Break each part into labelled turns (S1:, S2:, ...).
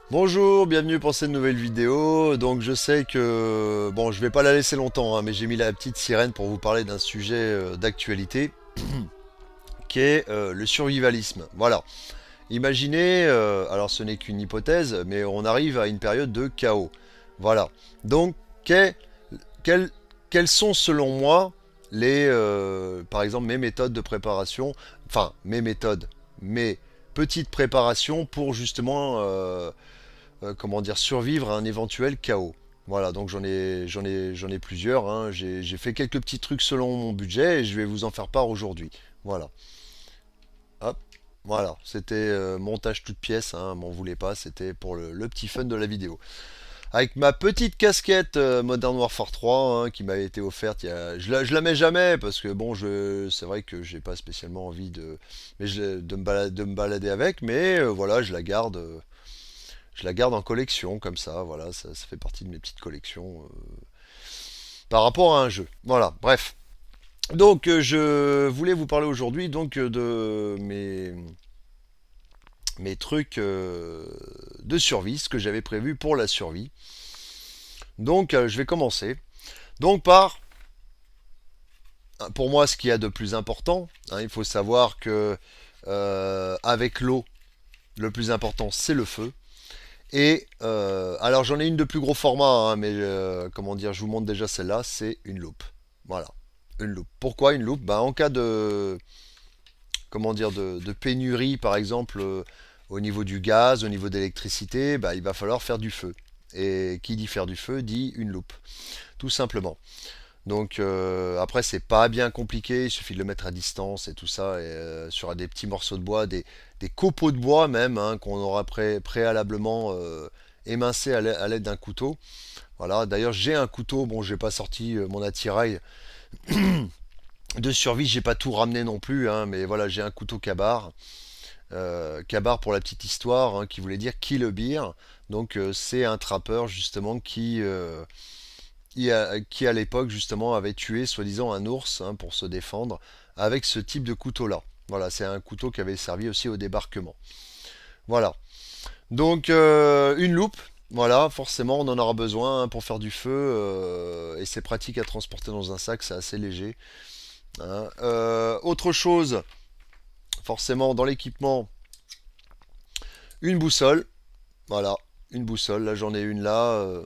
S1: Bonjour, bienvenue pour cette nouvelle vidéo. Donc je sais que bon, je vais pas la laisser longtemps, hein, mais j'ai mis la petite sirène pour vous parler d'un sujet d'actualité qui est le survivalisme. Voilà. Imaginez, alors ce n'est qu'une hypothèse, mais on arrive à une période de chaos. Voilà. Donc quel- quelles, quelles sont selon moi par exemple, mes méthodes de préparation, enfin mes méthodes, mes petites préparations pour justement comment dire, survivre à un éventuel chaos. Voilà, donc j'en ai plusieurs, hein. J'ai fait quelques petits trucs selon mon budget et je vais vous en faire part aujourd'hui. Voilà. Hop. Voilà, c'était montage toute pièce, hein, m'en voulez pas, c'était pour le petit fun de la vidéo. Avec ma petite casquette Modern Warfare 3 hein, qui m'avait été offerte, je la mets jamais parce que bon, c'est vrai que j'ai pas spécialement envie de me balader avec, mais voilà, je la garde en collection, comme ça, voilà, ça fait partie de mes petites collections par rapport à un jeu. Voilà, bref. Donc, je voulais vous parler aujourd'hui donc de mes trucs de survie, ce que j'avais prévu pour la survie. Donc, je vais commencer. Donc, pour moi, ce qu'il y a de plus important, hein, il faut savoir que avec l'eau, le plus important, c'est le feu. Et alors j'en ai une de plus gros format, hein, mais comment dire, je vous montre déjà celle-là, c'est une loupe. Voilà, une loupe. Pourquoi une loupe? En cas de comment dire de pénurie, par exemple, au niveau du gaz, au niveau d'électricité, il va falloir faire du feu. Et qui dit faire du feu dit une loupe, tout simplement. Donc après c'est pas bien compliqué, il suffit de le mettre à distance et tout ça, et, sur des petits morceaux de bois, des copeaux de bois même, hein, qu'on aura préalablement émincé à l'aide d'un couteau. Voilà, d'ailleurs j'ai un couteau, bon j'ai pas sorti mon attirail de survie, j'ai pas tout ramené non plus, hein, mais voilà j'ai un couteau Kabar. Kabar pour la petite histoire, hein, qui voulait dire kill a bear. Donc c'est un trappeur justement qui à l'époque justement avait tué soi-disant un ours hein, pour se défendre avec ce type de couteau-là. Voilà, c'est un couteau qui avait servi aussi au débarquement. Voilà. Donc une loupe, voilà, forcément on en aura besoin hein, pour faire du feu et c'est pratique à transporter dans un sac, c'est assez léger, hein. Autre chose, forcément dans l'équipement, une boussole, voilà, une boussole. Là j'en ai une là.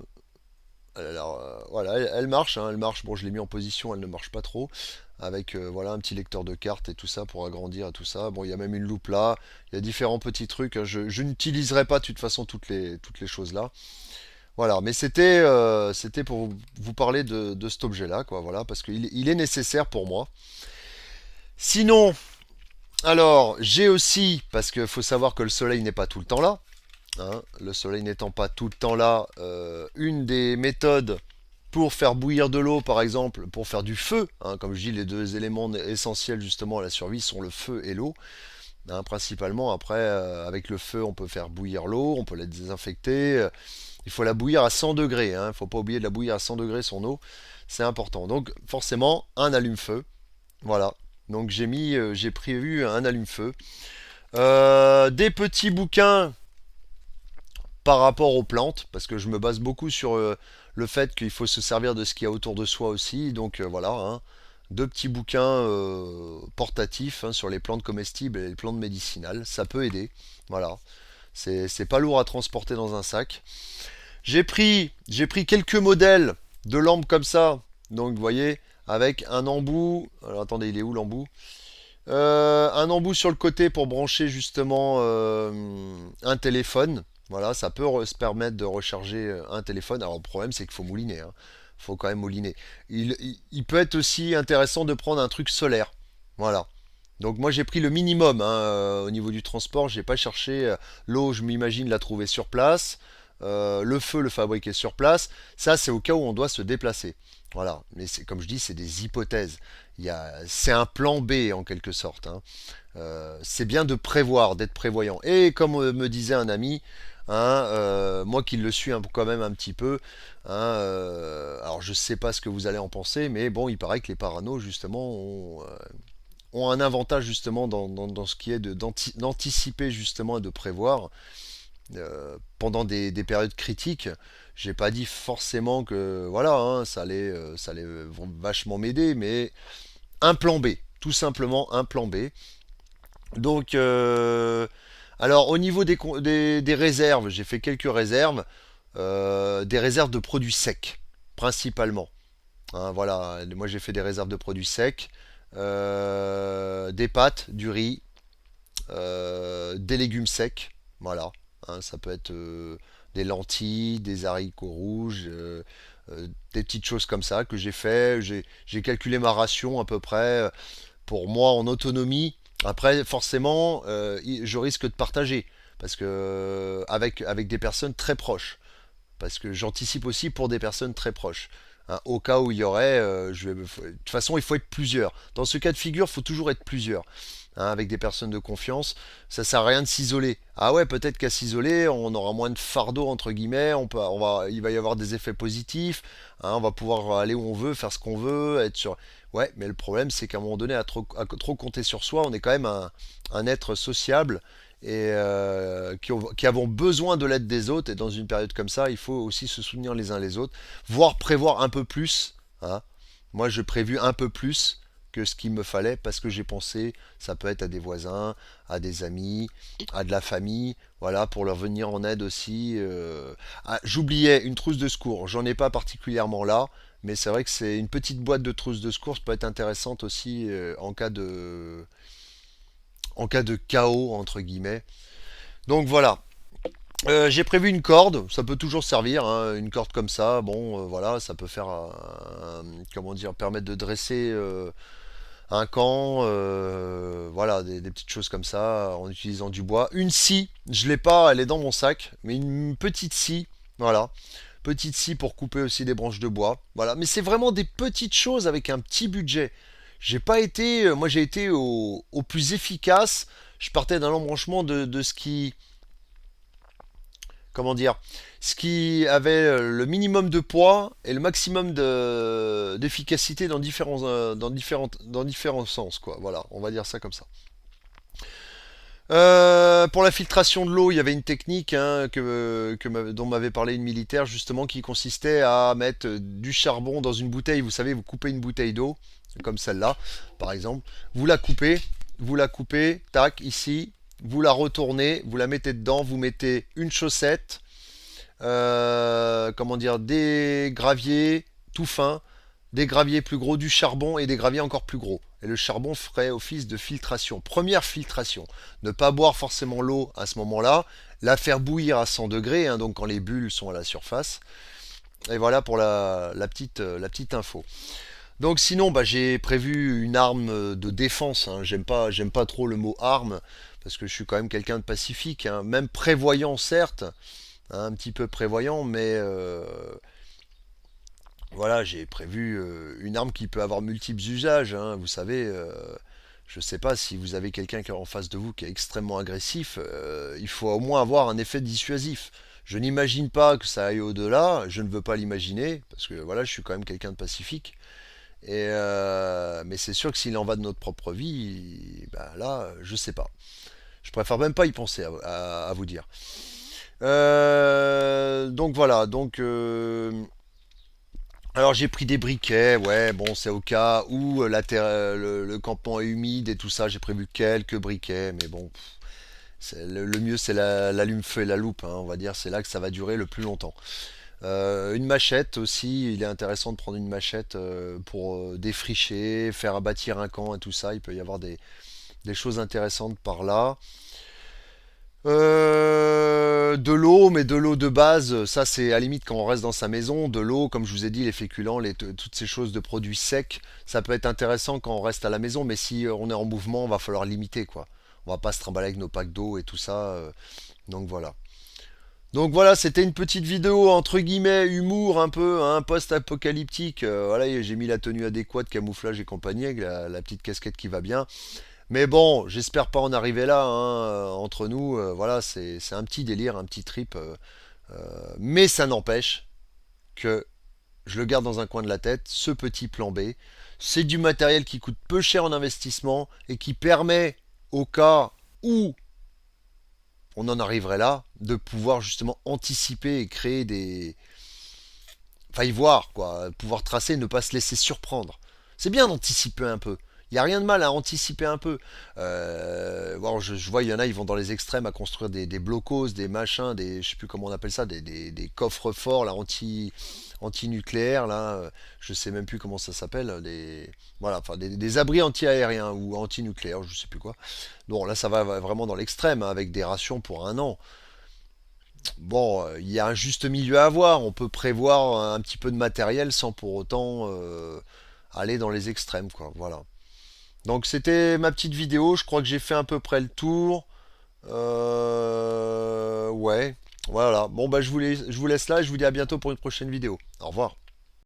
S1: Alors, voilà, elle marche, hein, elle marche. Bon, je l'ai mis en position, elle ne marche pas trop. Avec voilà un petit lecteur de cartes et tout ça pour agrandir et tout ça. Bon, il y a même une loupe là. Il y a différents petits trucs, hein. Je n'utiliserai pas de toute façon toutes les choses là. Voilà, mais c'était pour vous parler de cet objet-là, quoi. Voilà, parce qu'il est nécessaire pour moi. Sinon, alors j'ai aussi, parce qu'il faut savoir que le soleil n'est pas tout le temps là, hein, le soleil n'étant pas tout le temps là, une des méthodes pour faire bouillir de l'eau, par exemple, pour faire du feu, hein, comme je dis, les deux éléments essentiels justement à la survie sont le feu et l'eau, hein, principalement. Après, avec le feu, on peut faire bouillir l'eau, on peut la désinfecter. Il faut la bouillir à 100 degrés, hein, il ne faut pas oublier de la bouillir à 100 degrés son eau, c'est important. Donc forcément, un allume-feu, voilà. Donc j'ai prévu un allume-feu. Des petits bouquins par rapport aux plantes, parce que je me base beaucoup sur le fait qu'il faut se servir de ce qu'il y a autour de soi aussi. Donc voilà, hein, deux petits bouquins portatifs hein, sur les plantes comestibles et les plantes médicinales, ça peut aider. Voilà, c'est pas lourd à transporter dans un sac. J'ai pris quelques modèles de lampes comme ça, donc vous voyez, avec un embout. Alors attendez, il est où l'embout? Un embout sur le côté pour brancher justement un téléphone. Voilà, ça peut se permettre de recharger un téléphone. Alors le problème c'est qu'il faut mouliner, hein. Faut quand même mouliner. Il peut être aussi intéressant de prendre un truc solaire. Voilà. Donc moi j'ai pris le minimum hein, au niveau du transport. J'ai pas cherché l'eau. Je m'imagine la trouver sur place. Le feu le fabriquer sur place. Ça c'est au cas où on doit se déplacer. Voilà. Mais comme je dis, c'est des hypothèses. C'est un plan B en quelque sorte, hein. C'est bien de prévoir, d'être prévoyant. Et comme me disait un ami, hein, moi qui le suis quand même un petit peu, hein, alors je sais pas ce que vous allez en penser, mais bon, il paraît que les paranos justement ont un avantage justement dans ce qui est d'anticiper justement et de prévoir. pendant des périodes critiques. J'ai pas dit forcément que voilà, hein, ça allait vachement m'aider, mais un plan B, tout simplement un plan B. Donc, alors au niveau des réserves, j'ai fait quelques réserves, des réserves de produits secs, principalement. Hein, voilà, moi j'ai fait des réserves de produits secs, des pâtes, du riz, des légumes secs, voilà. Hein, ça peut être des lentilles, des haricots rouges, des petites choses comme ça que j'ai fait. J'ai calculé ma ration à peu près pour moi en autonomie. Après, forcément, je risque de partager parce que avec des personnes très proches. Parce que j'anticipe aussi pour des personnes très proches. Hein, au cas où il y aurait, de toute façon, il faut être plusieurs. Dans ce cas de figure, il faut toujours être plusieurs. Hein, avec des personnes de confiance, ça sert à rien de s'isoler. Ah ouais, peut-être qu'à s'isoler, on aura moins de fardeau entre guillemets. Il va y avoir des effets positifs. Hein, on va pouvoir aller où on veut, faire ce qu'on veut, être sur. Ouais, mais le problème, c'est qu'à un moment donné, à trop compter sur soi, on est quand même un être sociable et qui avons besoin de l'aide des autres. Et dans une période comme ça, il faut aussi se soutenir les uns les autres, voire prévoir un peu plus. Hein. Moi, je prévu un peu plus que ce qu'il me fallait parce que j'ai pensé, ça peut être à des voisins, à des amis, à de la famille, voilà, pour leur venir en aide aussi. Ah, j'oubliais une trousse de secours, j'en ai pas particulièrement là, mais c'est vrai que c'est une petite boîte de trousse de secours, ça peut être intéressante aussi en cas de chaos entre guillemets. Donc voilà. J'ai prévu une corde, ça peut toujours servir, hein, une corde comme ça, bon, voilà, ça peut faire, comment dire, permettre de dresser un camp, voilà, des petites choses comme ça, en utilisant du bois. Une scie, je l'ai pas, elle est dans mon sac, mais une petite scie, voilà, petite scie pour couper aussi des branches de bois, voilà. Mais c'est vraiment des petites choses avec un petit budget. J'ai pas été, moi j'ai été au plus efficace. Je partais d'un embranchement de ce qui, comment dire, ce qui avait le minimum de poids et le maximum d'efficacité dans différents sens, quoi. Voilà, on va dire ça comme ça. Pour la filtration de l'eau, il y avait une technique hein, dont m'avait parlé une militaire justement qui consistait à mettre du charbon dans une bouteille. Vous savez, vous coupez une bouteille d'eau, comme celle-là, par exemple. Vous la coupez, tac, ici. Vous la retournez, vous la mettez dedans, vous mettez une chaussette, comment dire, des graviers tout fins, des graviers plus gros, du charbon et des graviers encore plus gros. Et le charbon ferait office de filtration. Première filtration. Ne pas boire forcément l'eau à ce moment-là. La faire bouillir à 100 degrés, hein, donc quand les bulles sont à la surface. Et voilà pour la petite info. Donc sinon, bah, j'ai prévu une arme de défense. Hein. J'aime pas trop le mot arme parce que je suis quand même quelqu'un de pacifique. Hein. Même prévoyant certes, hein, un petit peu prévoyant, mais voilà, j'ai prévu une arme qui peut avoir multiples usages. Hein. Vous savez, je ne sais pas si vous avez quelqu'un qui est en face de vous qui est extrêmement agressif, il faut au moins avoir un effet dissuasif. Je n'imagine pas que ça aille au-delà, je ne veux pas l'imaginer, parce que voilà, je suis quand même quelqu'un de pacifique. Mais c'est sûr que s'il en va de notre propre vie, ben là, je sais pas. Je préfère même pas y penser à vous dire. Donc voilà, donc alors j'ai pris des briquets, ouais, bon c'est au cas où le campement est humide et tout ça, j'ai prévu quelques briquets, mais bon, le mieux c'est l'allume-feu et la loupe, hein, on va dire, c'est là que ça va durer le plus longtemps. Une machette aussi, il est intéressant de prendre une machette pour défricher, faire abattir un camp et tout ça, il peut y avoir des choses intéressantes par là. De l'eau, mais de l'eau de base, ça c'est à la limite quand on reste dans sa maison. De l'eau, comme je vous ai dit, les féculents, toutes ces choses de produits secs, ça peut être intéressant quand on reste à la maison, mais si on est en mouvement, va falloir limiter quoi. On va pas se trimballer avec nos packs d'eau et tout ça. Donc voilà. Donc voilà, c'était une petite vidéo entre guillemets humour un peu, hein, post-apocalyptique. Voilà, j'ai mis la tenue adéquate, camouflage et compagnie, avec la petite casquette qui va bien. Mais bon, j'espère pas en arriver là, hein, entre nous. Voilà, c'est un petit délire, un petit trip. Mais ça n'empêche que je le garde dans un coin de la tête, ce petit plan B. C'est du matériel qui coûte peu cher en investissement et qui permet, au cas où on en arriverait là, de pouvoir justement anticiper et créer enfin y voir, quoi, pouvoir tracer, ne pas se laisser surprendre. C'est bien d'anticiper un peu. Il n'y a rien de mal à anticiper un peu. Bon, je vois, il y en a, ils vont dans les extrêmes à construire des blocos, des machins, je sais plus comment on appelle ça, des coffres forts, là, anti-nucléaires, là, je sais même plus comment ça s'appelle, voilà, enfin, des abris anti-aériens ou anti-nucléaires, je sais plus quoi. Bon, là, ça va vraiment dans l'extrême, hein, avec des rations pour un an. Bon, il y a un juste milieu à avoir. On peut prévoir un petit peu de matériel sans pour autant aller dans les extrêmes, quoi. Voilà. Donc c'était ma petite vidéo. Je crois que j'ai fait à peu près le tour. Ouais. Voilà. Bon bah je vous laisse là et je vous dis à bientôt pour une prochaine vidéo. Au revoir.